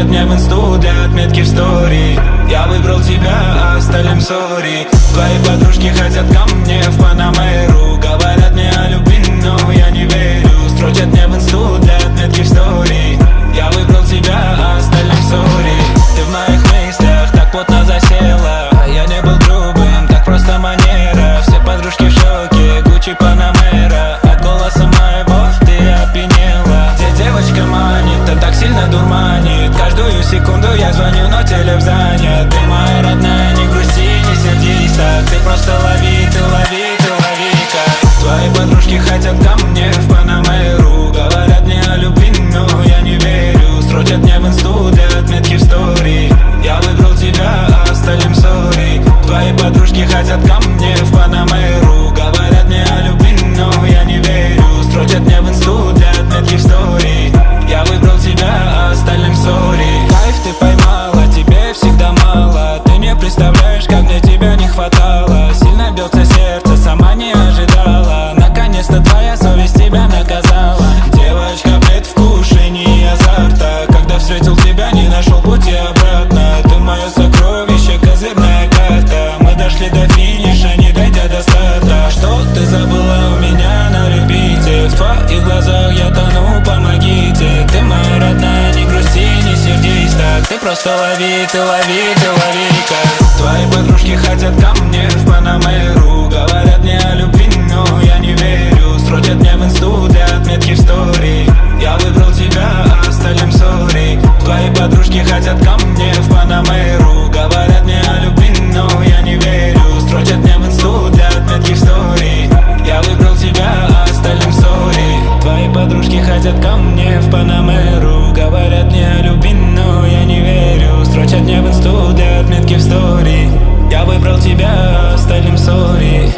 мне в инсту для отметки в стори. Я выбрал тебя, а остальным сори. Твои подружки хотят ко мне в Панамеру. Говорят мне о любви, но я не верю. Строчат мне в инсту для отметки в стори. Я выбрал тебя, а остальным сори. Ты в моих мыслях так плотно засела, а я не был грубым, так просто манера. Все подружки в шоке, Гуччи, Панамера. От голоса моего ты опьянела. Где девочка манит, а так сильно дурманит. Каждую секунду я звоню, но телефон занят. Ты моя родная, не грусти, не сердись так. Ты просто лови, ты лови, ты лови-ка. Твои подружки хотят ко мне в Панамеру. Говорят мне о любви, но я не верю. Строчат мне в инсту для отметки в стори. Я выбрал тебя, а остальным сори. Твои подружки хотят ко мне в Панамеру. Говорят мне о любви, но я не верю. Строчат мне в инсту для отметки в стори. Я выбрал тебя, а остальным сори. Кайф ты поймала, тебе всегда мало. Ты не представляешь, как мне тебя не хватало. Сильно бьется сердце, сама не ожидала. Наконец-то твоя совесть тебя наказала. Девочка, предвкушение азарта. Когда встретил тебя, не нашел пути обратно. Ты мое сокровище, козырная карта. Мы дошли до финиша, не дойдя до старта. Что ты забыла у меня на репите? В твоих глазах я тону, помогите. Ты моя родная, не грусти, не сердись так. Ты просто лови, ты лови, ты лови-ка. Твои подружки хотят ко мне в Панамеру. Говорят мне о любви, но я не верю. Строчат мне в инсту для отметки в стори. Я выбрал тебя, а остальным сори. Твои подружки хотят ко мне в Панамеру. Говорят мне о любви, но я не верю. Строчат мне в инсту для отметки в стори. Я выбрал тебя, а остальным сори. Твои подружки хотят ко мне в Панамеру. Говорят мне о любви, но я не верю. Строчат мне в инсту для отметки в стори. Я выбрал тебя, а остальным сори.